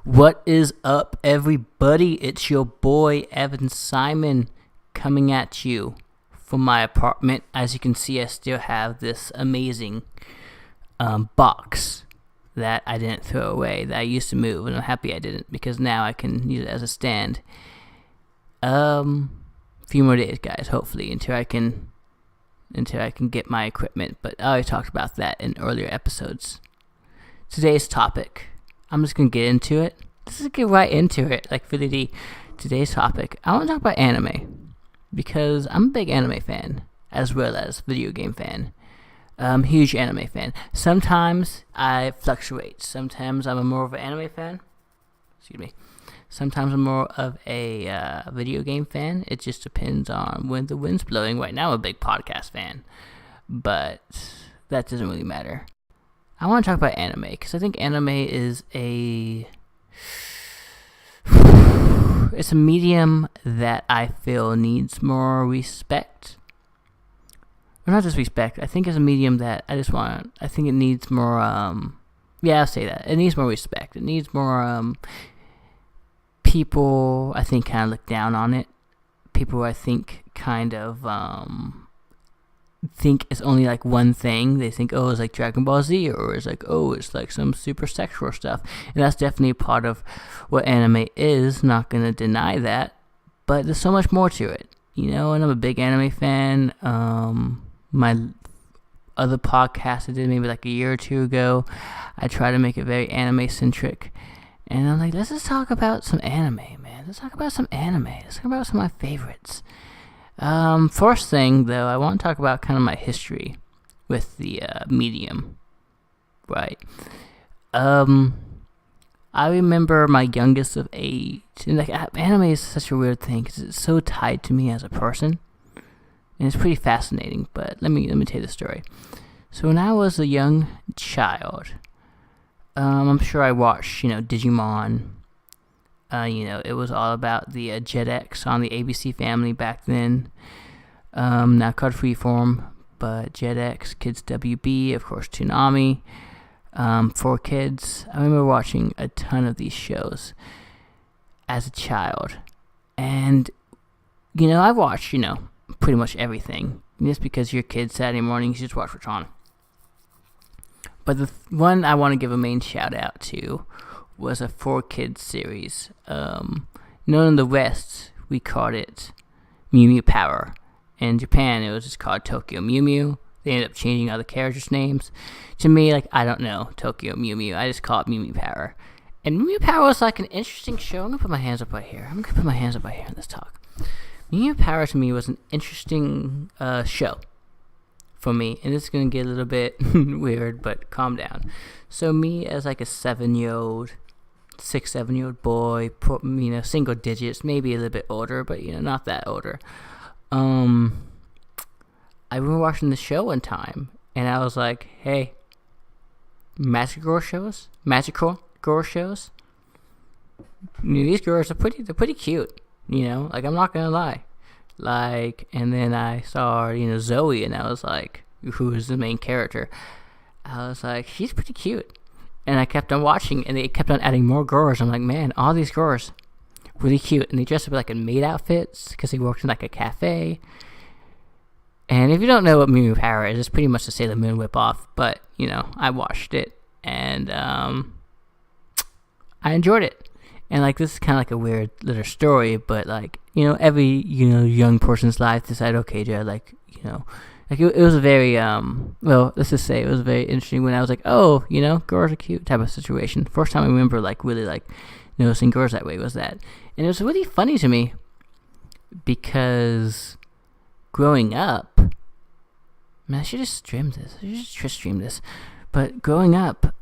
What is up, everybody? It's your boy, Evan Simon, coming at you from my apartment. As you can see, I still have this amazing box that I didn't throw away, that I used to move, and I'm happy I didn't, because now I can use it as a stand. Few more days, guys, hopefully, until I can get my equipment, but I already talked about that in earlier episodes. Today's topic, I'm just going to get into it. Let's get right into it. Today's topic, I want to talk about anime. Because I'm a big anime fan, as well as video game fan. Huge anime fan. Sometimes I fluctuate. Sometimes I'm more of an anime fan. Sometimes I'm more of a video game fan. It just depends on when the wind's blowing. Right now I'm a big podcast fan. But that doesn't really matter. I want to talk about anime, because I think anime is it's a medium that I feel needs more respect. Or not just respect, I think it's a medium that I think it needs more, I'll say that. It needs more respect. It needs more, people, I think, kind of look down on it. People, I think, kind of, think it's only like one thing. They think, oh, it's like Dragon Ball Z, or it's like, oh, it's like some super sexual stuff. And that's definitely part of what anime is. Not gonna deny that, but there's so much more to it, and I'm a big anime fan. My other podcast I did maybe like a year or two ago, I try to make it very anime centric, and I'm like, let's just talk about some anime, man. Let's talk about some anime. Let's talk about some of my favorites. First thing, though, I want to talk about kind of my history with the medium, right? I remember my youngest of 8, and like anime is such a weird thing because it's so tied to me as a person, and it's pretty fascinating. But let me tell you the story. So when I was a young child, I'm sure I watched Digimon. It was all about the Jetix on the ABC Family back then. Now called Freeform, but Jetix, Kids WB, of course, Toonami, 4Kids. I remember watching a ton of these shows as a child. And, I watched, pretty much everything. Just because your kid Saturday mornings, you just watch what's on. But the one I want to give a main shout out to was a 4Kids series. Known in the West, we called it Mew Mew Power. In Japan, it was just called Tokyo Mew Mew. They ended up changing all the characters' names. To me, I don't know Tokyo Mew Mew. I just call it Mew Mew Power. And Mew Mew Power was like an interesting show. I'm going to put my hands up right here. on this talk. Mew Mew Power to me was an interesting show for me. And it's going to get a little bit weird, but calm down. So me as like a 7-year-old, 6-7-year-old boy, single digits, maybe a little bit older, but not that older. I remember watching the show one time, and I was like, "Hey, magical girl shows. These girls are pretty cute. I'm not gonna lie. And then I saw Zoe, and I was like, who is the main character? I was like, she's pretty cute." And I kept on watching, and they kept on adding more girls. I'm like, man, all these girls, really cute. And they dressed up in maid outfits, because they worked in a cafe. And if you don't know what Mew Mew Power is, it's pretty much the Sailor Moon whip-off. But, I watched it, and I enjoyed it. And, this is kind of a weird little story, but, every, young person's life decide, okay, Jared, it was a very, let's just say it was very interesting when I was like, oh, girls are cute type of situation. First time I remember, really, noticing girls that way was that. And it was really funny to me because growing up, man, I should just stream this. But growing up,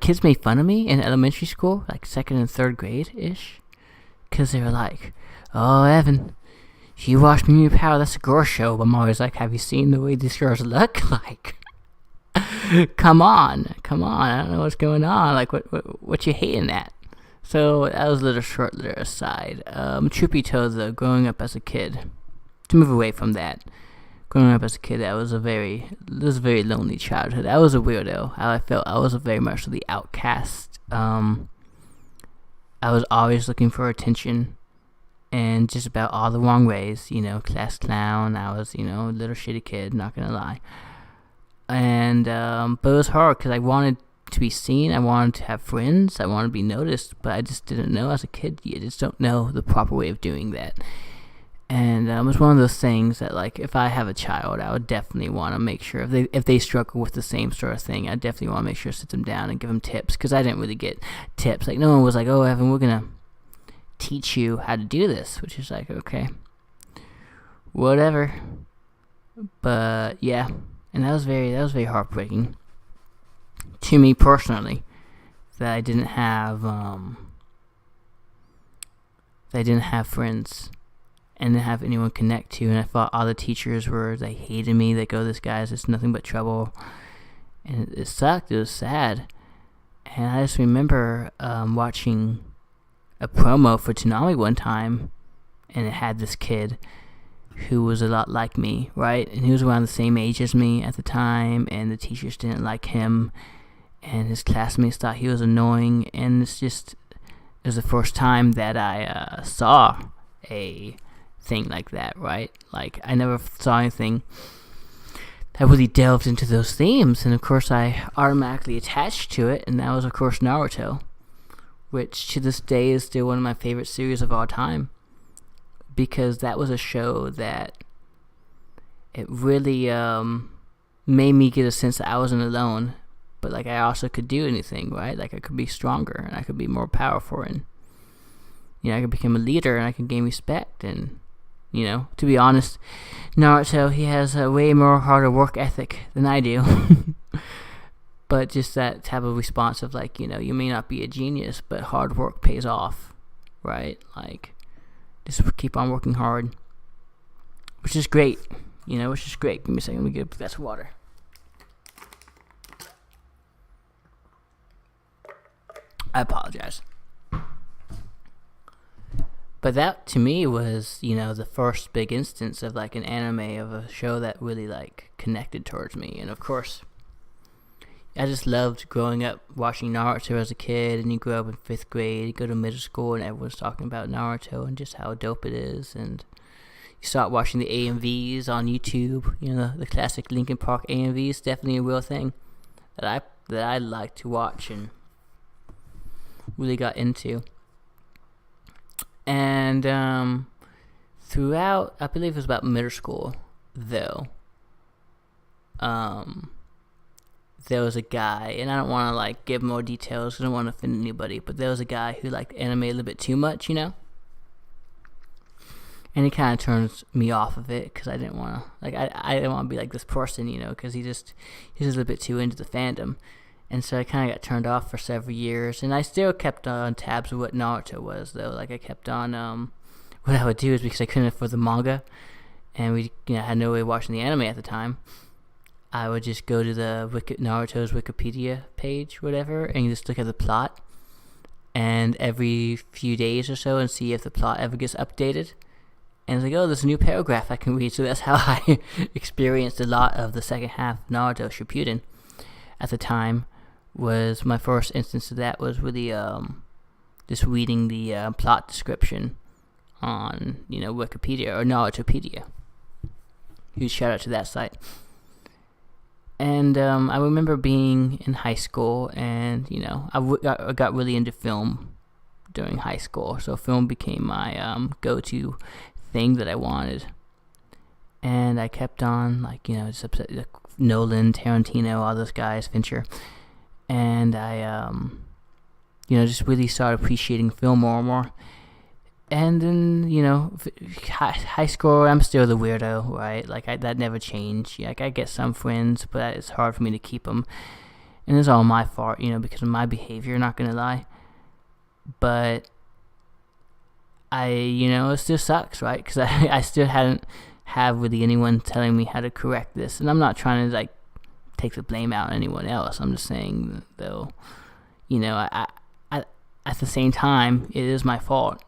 kids made fun of me in elementary school, 2nd and 3rd grade-ish, because they were like, oh, Evan, you watch Mew Mew Power, that's a girl show. But I'm always like, have you seen the way these girls look like? Come on, I don't know what's going on. What you hating at? So that was a little aside. Truth be told, though, growing up as a kid, to move away from that, growing up as a kid, it was a very lonely childhood. I was a weirdo. I felt I was very much the outcast. I was always looking for attention, and just about all the wrong ways. Class clown. I was, a little shitty kid. Not gonna lie. And but it was hard because I wanted to be seen. I wanted to have friends. I wanted to be noticed, but I just didn't know. As a kid, you just don't know the proper way of doing that. And it's one of those things that, like, if I have a child, I would definitely want to make sure if they struggle with the same sort of thing, I definitely want to make sure to sit them down and give them tips, because I didn't really get tips. Like, no one was like, "Oh, Evan, we're gonna teach you how to do this," which is like, okay, whatever. But yeah, and that was very heartbreaking to me personally, that I didn't have friends and didn't have anyone connect to, and I thought all the teachers they hated me. They go, "This guy's just nothing but trouble," and it sucked. It was sad, and I just remember watching a promo for Toonami one time, and it had this kid who was a lot like me, right? And he was around the same age as me at the time, and the teachers didn't like him, and his classmates thought he was annoying, and it was the first time that I saw a thing like that, right? Like, I never saw anything that really delved into those themes, and of course I automatically attached to it, and that was, of course, Naruto, which to this day is still one of my favorite series of all time, because that was a show that it really made me get a sense that I wasn't alone, but like I also could do anything, right? Like, I could be stronger, and I could be more powerful, and I could become a leader, and I could gain respect. And to be honest, Naruto, he has a way more harder work ethic than I do. But just that type of response of, like, you may not be a genius, but hard work pays off, right? Like, just keep on working hard, which is great, which is great. Give me a second, let me get a glass of water. I apologize. But that, to me, was, the first big instance of, like, an anime, of a show that really, like, connected towards me. And, of course, I just loved growing up watching Naruto as a kid, and you grow up in 5th grade, you go to middle school, and everyone's talking about Naruto and just how dope it is, and you start watching the AMVs on YouTube, the classic Linkin Park AMVs, definitely a real thing that I like to watch and really got into. And throughout, I believe it was about middle school, though, there was a guy, and I don't want to, like, give more details, because I don't want to offend anybody, but there was a guy who liked anime a little bit too much, and it kind of turns me off of it, because I didn't want to, like, I didn't want to be like this person, because he's just a little bit too into the fandom. And so I kind of got turned off for several years, and I still kept on tabs of what Naruto was, though. Like, I kept on, what I would do is, because I couldn't afford the manga, and we, had no way of watching the anime at the time, I would just go to the Naruto's Wikipedia page, whatever, and just look at the plot, and every few days or so, and see if the plot ever gets updated. And it's like, oh, there's a new paragraph I can read. So that's how I experienced a lot of the second half of Naruto Shippuden at the time. Was my first instance of that was really just reading the plot description on Wikipedia or Narutopedia. Huge shout out to that site. And I remember being in high school, and I got really into film during high school. So film became my go-to thing that I wanted, and I kept on just upset, like Nolan, Tarantino, all those guys, Fincher. And I, just really started appreciating film more and more. And then, high school, I'm still the weirdo, right? Like, that never changed. Like, I get some friends, but it's hard for me to keep them. And it's all my fault, because of my behavior, not gonna lie. But it still sucks, right? Because I still have really anyone telling me how to correct this. And I'm not trying to, take the blame out on anyone else. I'm just saying, though, I at the same time, it is my fault,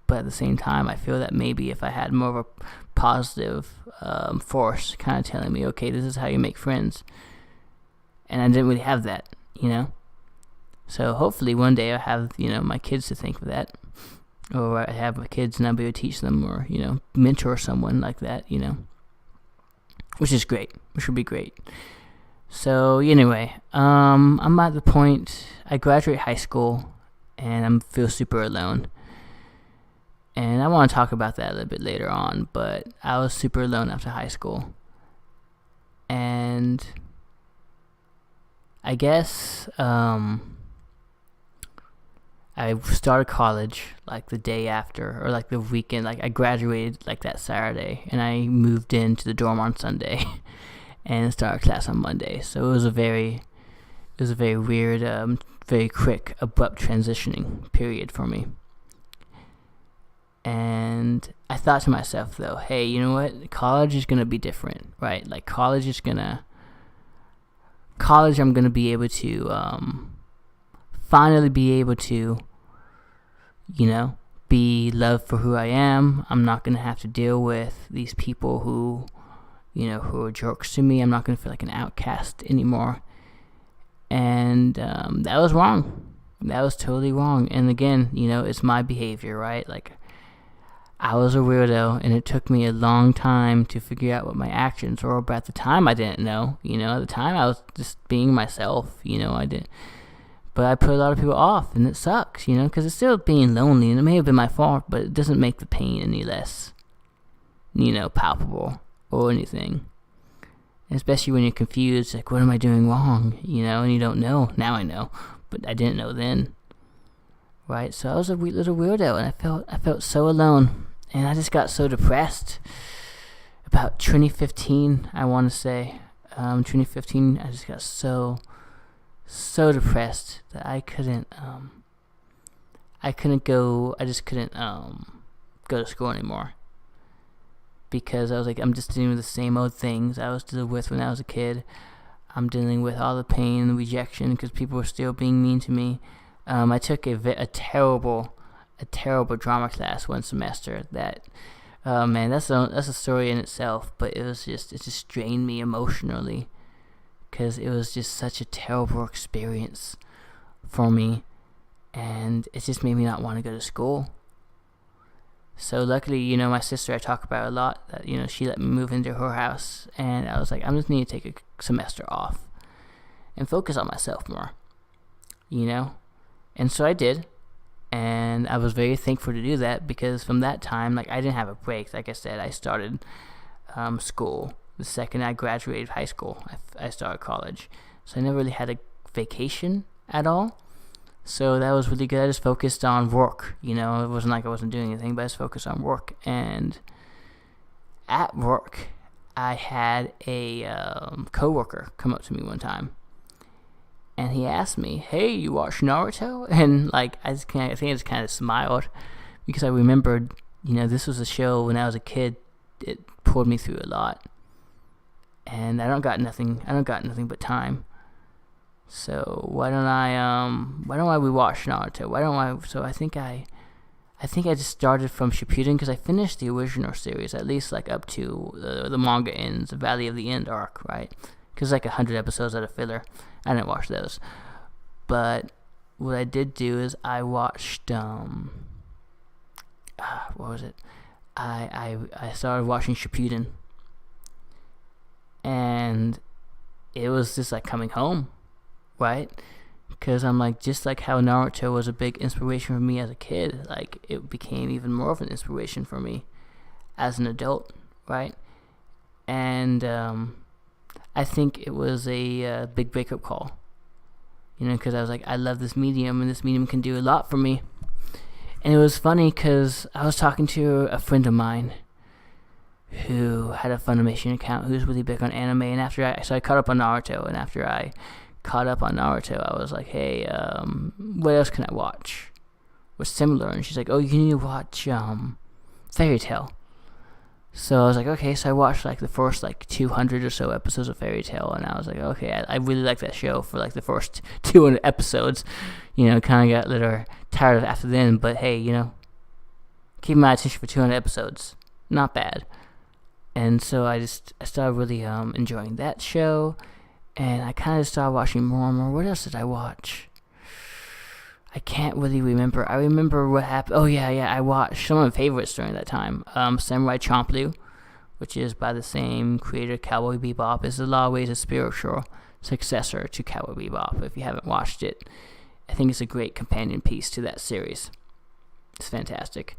but at the same time, I feel that maybe if I had more of a positive force kind of telling me, okay, this is how you make friends. And I didn't really have that, So hopefully one day I'll have, my kids to thank for that. Or I have my kids and I'll be able to teach them, or, mentor someone like that, Which is great. Which would be great. So anyway, I'm at the point, I graduate high school and I feel super alone. And I want to talk about that a little bit later on, but I was super alone after high school. And I guess I started college like the day after, or like the weekend. Like I graduated like that Saturday, and I moved into the dorm on Sunday, and started class on Monday. So it was a very weird, very quick, abrupt transitioning period for me. And I thought to myself though, hey, you know what? College is gonna be different, right? Like college, I'm gonna be able to finally be able to, be loved for who I am. I'm not gonna have to deal with these people who are jerks to me. I'm not gonna feel like an outcast anymore. And that was wrong. That was totally wrong. And again, it's my behavior, right? Like, I was a weirdo, and it took me a long time to figure out what my actions were. But at the time, I didn't know. At the time, I was just being myself. I didn't. But I put a lot of people off, and it sucks, because it's still being lonely, and it may have been my fault, but it doesn't make the pain any less, palpable or anything. And especially when you're confused, like, what am I doing wrong, and you don't know. Now I know, but I didn't know then, right? So I was a little weirdo, and I felt so alone, and I just got so depressed. About 2015, I want to say, 2015, I just got so depressed that I couldn't go to school anymore, because I was like, I'm just dealing with the same old things I was dealing with when I was a kid. I'm dealing with all the pain and rejection because people were still being mean to me. I took a terrible drama class one semester that, man, that's a story in itself, but it just drained me emotionally, because it was just such a terrible experience for me, and it just made me not want to go to school. So luckily, my sister, I talk about a lot, that, she let me move into her house, and I was like, I'm just need to take a semester off and focus on myself more, And so I did, and I was very thankful to do that, because from that time, like, I didn't have a break. Like I said, I started school the second I graduated high school. I started college, so I never really had a vacation at all. So that was really good. I just focused on work. It wasn't like I wasn't doing anything, but I just focused on work. And at work, I had a coworker come up to me one time, and he asked me, "Hey, you watch Naruto?" And like, I think I just kind of smiled, because I remembered, this was a show when I was a kid. It pulled me through a lot. And I don't got nothing but time. So why don't I rewatch Naruto? So I think I just started from Shippuden, because I finished the original series, at least like up to the manga ends, the Valley of the End arc, right? Because like 100 episodes out of filler. I didn't watch those. But what I did do is I watched what was it? I started watching Shippuden. And it was just like coming home, right? Because I'm like, just like how Naruto was a big inspiration for me as a kid, like, it became even more of an inspiration for me as an adult, right? And I think it was a big wake-up call, because I was like, I love this medium, and this medium can do a lot for me. And it was funny, because I was talking to a friend of mine who had a Funimation account, who was really big on anime, and I caught up on Naruto, and after I caught up on Naruto, I was like, hey, what else can I watch? What's similar? And she's like, oh, you need to watch Fairy Tail. So I was like, okay, so I watched like the first like 200 or so episodes of Fairy Tail, and I was like, okay, I really like that show for like the first 200 episodes. Kind of got a little tired of it after then, but hey, keep my attention for 200 episodes. Not bad. And so I started really enjoying that show, and I kind of started watching more and more. What else did I watch? I can't really remember. I remember what happened. Oh yeah, I watched some of my favorites during that time. Samurai Champloo, which is by the same creator, Cowboy Bebop, is in a lot of ways a spiritual successor to Cowboy Bebop. If you haven't watched it, I think it's a great companion piece to that series. It's fantastic.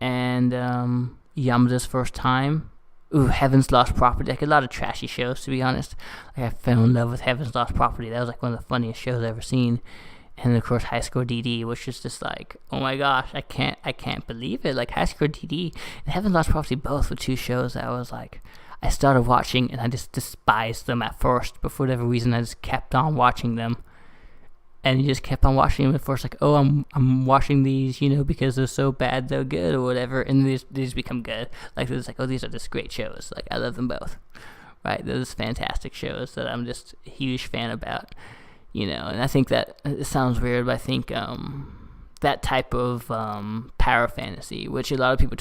And Yamada's First Time. Ooh, Heaven's Lost Property. Like a lot of trashy shows, to be honest. Like I fell in love with Heaven's Lost Property. That was like one of the funniest shows I've ever seen. And of course High Score DD, which is just like, oh my gosh, I can't believe it. Like High Score DD and Heaven's Lost Property both were two shows that I was like, I started watching and I just despised them at first, but for whatever reason I just kept on watching them. And you just kept on watching them at first, like, oh, I'm watching these, because they're so bad they're good or whatever, and they just become good. Like it's like, oh, these are just great shows. Like I love them both, right? They're just fantastic shows that I'm just a huge fan about. And I think that it sounds weird, but I think that type of power fantasy, which a lot of people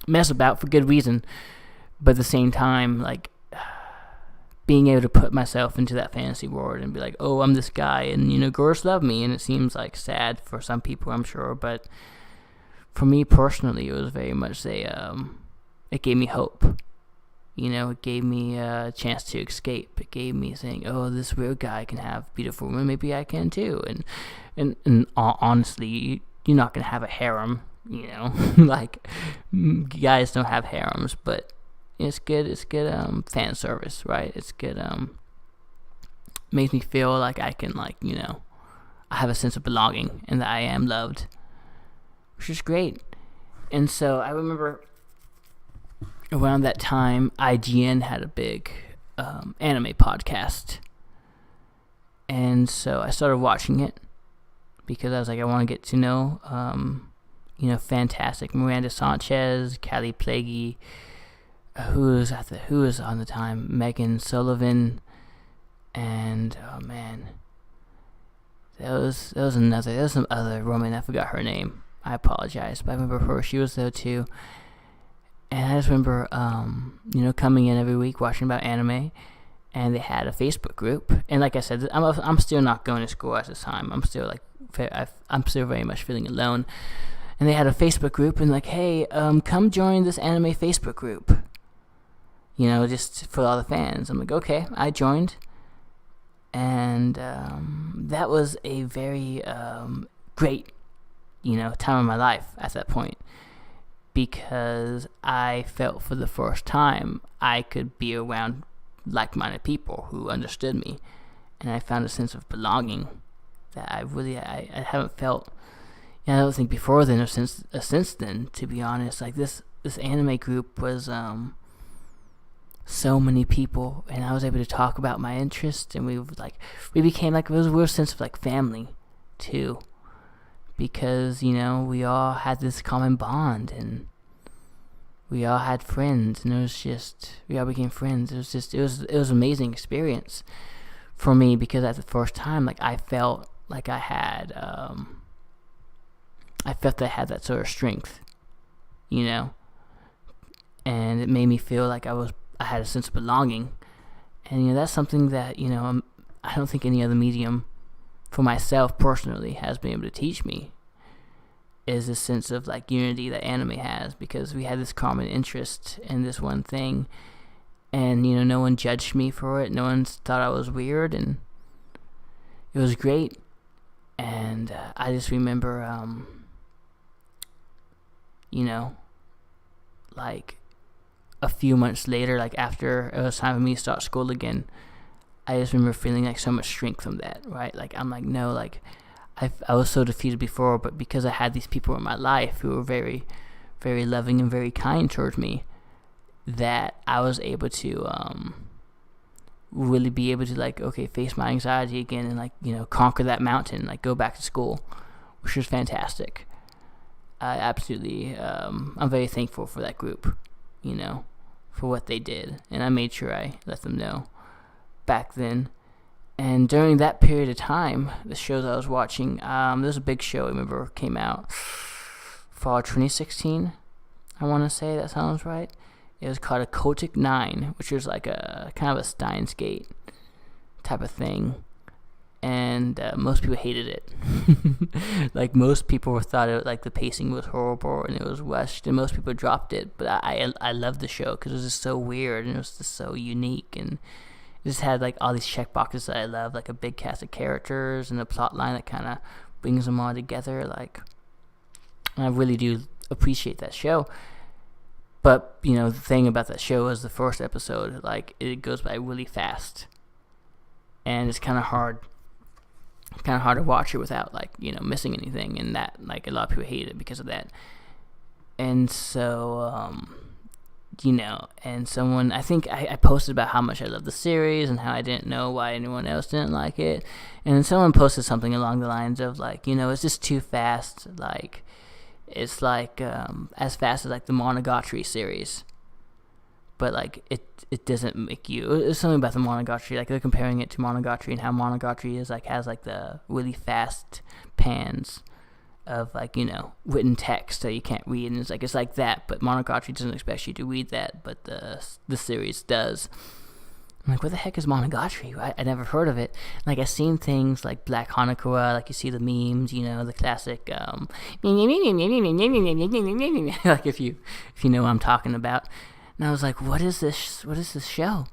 mess about for good reason, but at the same time, like, being able to put myself into that fantasy world and be like, oh, I'm this guy, and, girls love me, and it seems like sad for some people, I'm sure, but for me personally, it was very much it gave me hope. It gave me a chance to escape. It gave me saying, oh, this weird guy can have beautiful women. Maybe I can too. And honestly, you're not going to have a harem, like guys don't have harems, but it's good. It's good fan service, right? It's good. Makes me feel like I can, like, I have a sense of belonging and that I am loved, which is great. And so I remember around that time, IGN had a big anime podcast. And so I started watching it because I was like, I want to get to know, fantastic Miranda Sanchez, Callie Plagge, who was on the time, Megan Sullivan, and oh man, there was some other woman, I forgot her name. I apologize, but I remember her. She was there too. And I just remember, coming in every week watching about anime, and they had a Facebook group. And like I said, I'm still not going to school at this time. I'm still very much feeling alone. And they had a Facebook group, and like, hey, come join this anime Facebook group. Just for all the fans. I'm like, okay, I joined, and that was a very great, time of my life at that point. Because I felt for the first time I could be around like-minded people who understood me, and I found a sense of belonging that I haven't felt. I don't think before then or since then. To be honest, like this anime group was so many people, and I was able to talk about my interests, and we became like, it was a real sense of like family too. Because, we all had this common bond, and we all had friends, and we all became friends. It was an amazing experience for me, because at the first time, like, I felt like I had that sort of strength, and it made me feel like I had a sense of belonging, and, that's something that, I don't think any other medium for myself personally has been able to teach me, is this sense of like unity that anime has, because we had this common interest in this one thing, and no one judged me for it, no one thought I was weird, and it was great. And I just remember like a few months later, like after it was time for me to start school again, I just remember feeling like so much strength from that, right? Like, I'm like, no, like, I was so defeated before, but because I had these people in my life who were very, very loving and very kind towards me, that I was able to really be able to, like, okay, face my anxiety again and, like, conquer that mountain, like, go back to school, which was fantastic. I absolutely, I'm very thankful for that group, for what they did, and I made sure I let them know back then. And during that period of time, the shows I was watching, there's a big show I remember came out fall 2016, I want to say, that sounds right. It was called a Kotick 9, which was like a kind of a Steins Gate type of thing. And most people hated it. Like, most people thought it, like, the pacing was horrible and it was rushed, and most people dropped it. But I loved the show because it was just so weird and it was just so unique, and it just had like all these check boxes that I love, like a big cast of characters and a plot line that kind of brings them all together. Like, I really do appreciate that show. But the thing about that show is the first episode, like, it goes by really fast, and it's kind of hard to watch it without, like, missing anything, and that, like, a lot of people hate it because of that. And so and someone, I think I posted about how much I love the series and how I didn't know why anyone else didn't like it, and then someone posted something along the lines of, like, it's just too fast, like, it's like as fast as, like, the Monogatari series, but, like, it doesn't make you. It's something about the Monogatari, like, they're comparing it to Monogatari and how Monogatari is, like, has, like, the really fast pans of, like, written text that you can't read, and it's like that, but Monogatari doesn't expect you to read that, but the series does. I'm like, what the heck is Monogatari? I never heard of it. Like, I've seen things like Black Hanakura, like, you see the memes, the classic, like, if you know what I'm talking about. And I was like, what is this show?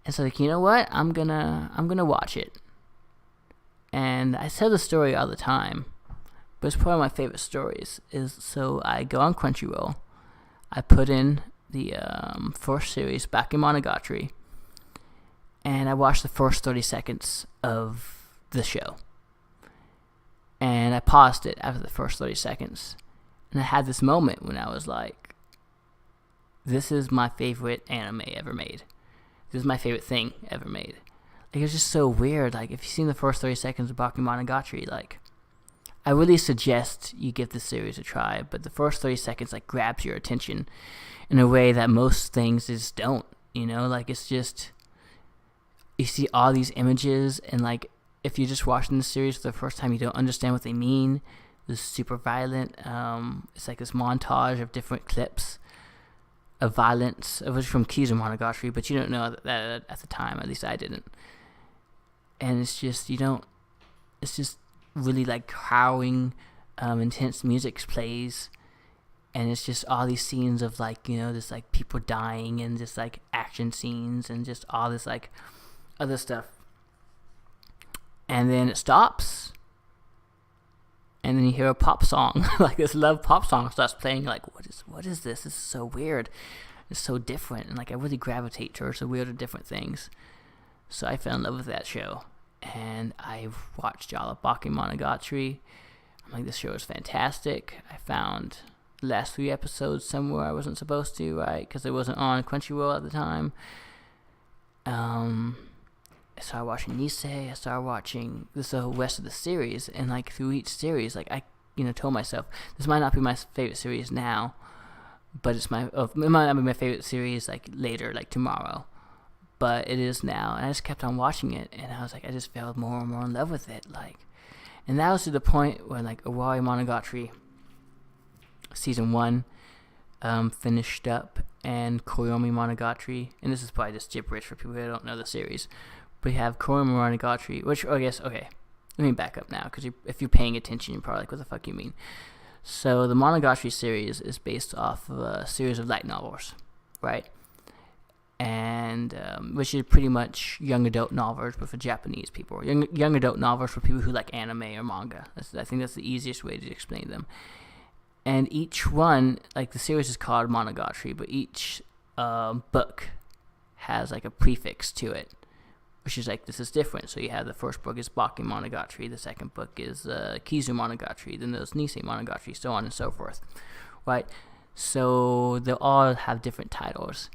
And so, like, you know what? I'm gonna watch it. And I tell the story all the time, but it's probably my favorite stories. So I go on Crunchyroll, I put in the first series, Bakemonogatari, and I watched the first 30 seconds of the show. And I paused it after the first 30 seconds. And I had this moment when I was like, this is my favorite anime ever made. This is my favorite thing ever made. Like, it was just so weird. Like, if you've seen the first 30 seconds of Bakemonogatari, like, I really suggest you give this series a try, but the first 30 seconds, like, grabs your attention in a way that most things just don't, like, it's just, you see all these images, and, like, if you're just watching the series for the first time, you don't understand what they mean. It's super violent. It's like this montage of different clips of violence. It was from Kizumonogatari, but you don't know that at the time. At least I didn't. And it's just, it's just really, like, harrowing, intense music plays, and it's just all these scenes of, like, this, like, people dying, and just, like, action scenes, and just all this, like, other stuff. And then it stops, and then you hear a pop song, like this love pop song starts playing. Like, what is this? This is so weird. It's so different, and, like, I really gravitate towards the weird or different things. So I fell in love with that show, and I watched all of Bakemonogatari. I'm like, this show is fantastic. I found the last 3 episodes somewhere I wasn't supposed to, right? Because it wasn't on Crunchyroll at the time. I started watching Nisei. I started watching the rest of the series, and, like, through each series, like, I told myself, this might not be my favorite series now, but it might not be my favorite series, like, later, like tomorrow, but it is now. And I just kept on watching it, and I was like, I just fell more and more in love with it, like, and that was to the point where, like, Owari Monogatari season 1 finished up, and Koyomi Monogatari, and this is probably just gibberish for people who don't know the series. We have Koyomi Monogatari, which, I guess, okay, let me back up now, because if you're paying attention, you're probably like, what the fuck you mean? So the Monogatari series is based off of a series of light novels, right? And which is pretty much young adult novels, but for Japanese people. Young adult novels for people who like anime or manga. I think that's the easiest way to explain them. And each one, like, the series is called Monogatari, but each book has, like, a prefix to it, which is like, this is different. So you have the first book is Bakemonogatari, the second book is Kizumonogatari, then there's Nisei Monogatari, so on and so forth, right? So they all have different titles,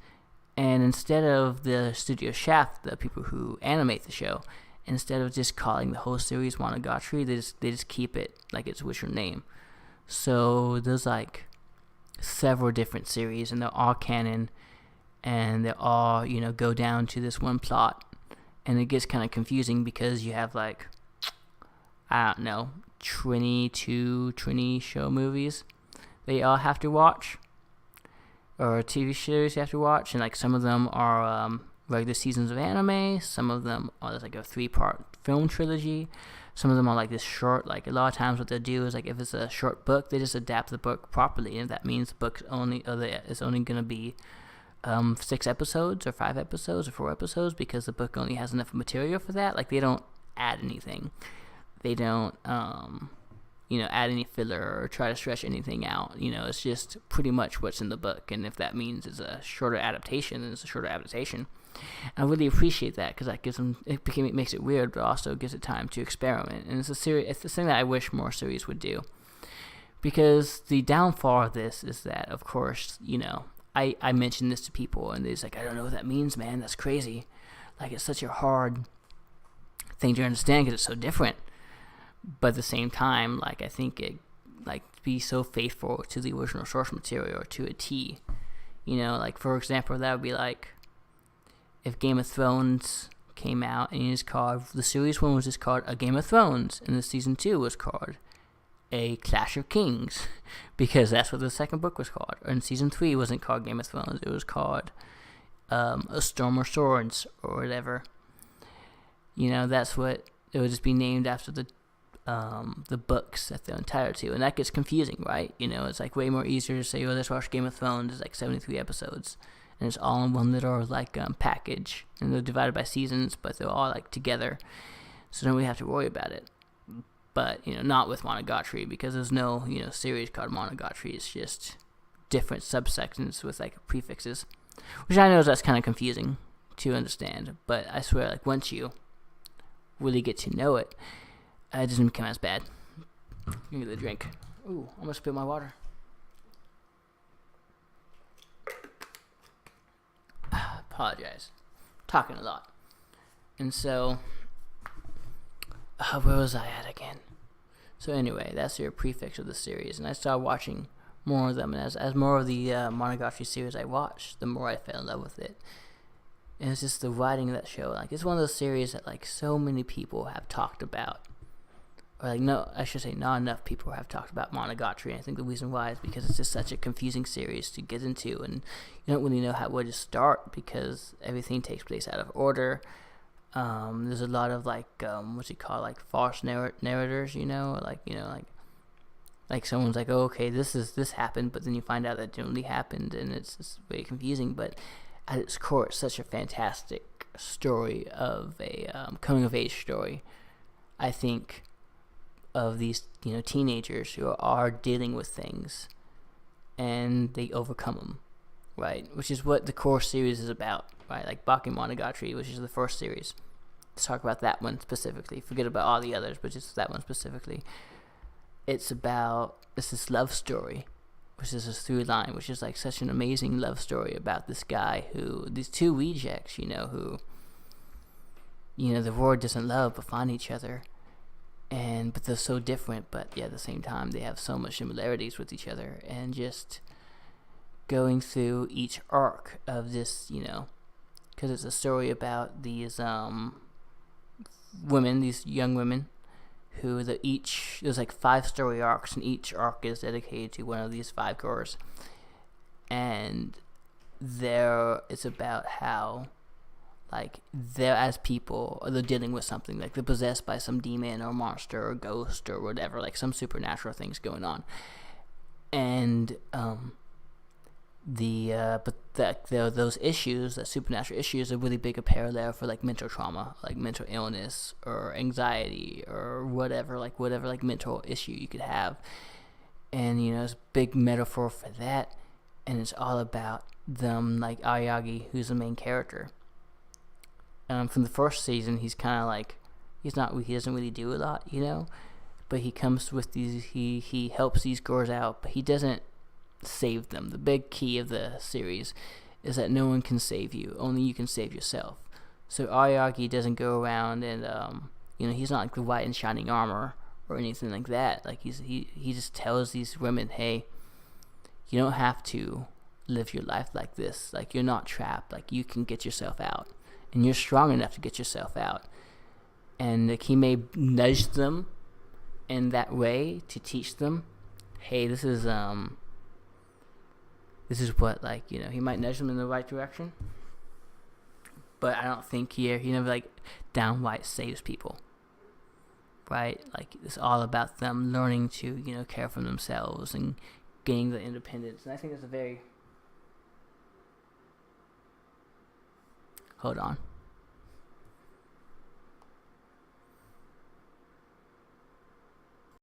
and instead of the Studio Shaft, the people who animate the show, instead of just calling the whole series Monogatari, they just keep it like its original name. So there's, like, several different series, and they're all canon, and they all, go down to this one plot. And it gets kind of confusing because you have, like, I don't know, 22 show movies that you all have to watch. or TV series you have to watch, and like some of them are regular seasons of anime. Some of them are like a 3-part film trilogy. Some of them are like this short. Like a lot of times, what they'll do is like if it's a short book, they just adapt the book properly, and that means the book's is only gonna be 6 episodes or 5 episodes or 4 episodes because the book only has enough material for that. Like they don't add anything. They don't add any filler or try to stretch anything out. It's just pretty much what's in the book, and if that means it's a shorter adaptation, then it's a shorter adaptation. I really appreciate that because that gives them it makes it weird, but also gives it time to experiment. And it's the thing that I wish more series would do. Because the downfall of this is that, of course, I mentioned this to people, and they're just like, I don't know what that means, man. That's crazy. Like, it's such a hard thing to understand because it's so different. But at the same time, like, I think it, like, be so faithful to the original source material to a T. Like, for example, that would be like, if Game of Thrones came out and it's called, the series 1 was just called A Game of Thrones, and the season 2 was called A Clash of Kings, because that's what the second book was called. And season 3 wasn't called Game of Thrones, it was called A Storm of Swords, or whatever. That's what, it would just be named after the books that they're entitled to, and that gets confusing, right? It's like way more easier to say, let's watch Game of Thrones. It's like 73 episodes, and it's all in one little like package, and they're divided by seasons, but they're all like together, so don't really have to worry about it. But not with Monogatari, because there's no series called Monogatari. It's just different subsections with like prefixes, which I know that's kind of confusing to understand. But I swear, like once you really get to know it, it doesn't become as bad. Give me the drink. Ooh, almost spilled my water. Apologize. Talking a lot. And so, where was I at again? So anyway, that's your prefix of the series, and I started watching more of them, and as more of the Monogatari series I watched, the more I fell in love with it. And it's just the writing of that show. Like, it's one of those series that like so many people have talked about. Or like, no, I should say not enough people have talked about Monogatari, and I think the reason why is because it's just such a confusing series to get into, and you don't really know where to start because everything takes place out of order. There's a lot of like like false narrators, like someone's like, oh, okay, this happened, but then you find out that it didn't really happened, and it's very confusing. But at its core, it's such a fantastic story of a coming of age story. I think of these teenagers who are dealing with things, and they overcome them, right? Which is what the core series is about, right? Like Bakemonogatari, which is the first series. Let's talk about that one specifically. Forget about all the others, but just that one specifically. It's this love story, which is a through line, which is like such an amazing love story about this guy these two rejects, who, the world doesn't love but find each other. But they're so different, but yeah, at the same time, they have so much similarities with each other, and just going through each arc of this, because it's a story about these women, these young women, who there's like 5 story arcs, and each arc is dedicated to one of these 5 girls, and it's about how, like, they're as people, or they're dealing with something, like they're possessed by some demon or monster or ghost or whatever, like some supernatural things going on. And those issues, that supernatural issues, are really big a parallel for like mental trauma, like mental illness or anxiety or whatever mental issue you could have. And it's a big metaphor for that, and it's all about them, like Aoyagi, who's the main character. From the first season, he's kind of like, he doesn't really do a lot, but he comes with these, he helps these girls out, but he doesn't save them. The big key of the series is that no one can save you, only you can save yourself. So Aoyagi doesn't go around and he's not like the white and shining armor or anything like that. Like he just tells these women, hey, you don't have to live your life like this. Like, you're not trapped. Like, you can get yourself out, and you're strong enough to get yourself out. And like, he may nudge them in that way to teach them, hey, this is this is what, like, he might nudge them in the right direction, but I don't think he never, like, downright saves people, right? Like, it's all about them learning to, care for themselves and gaining the independence. And I think that's a very... Hold on.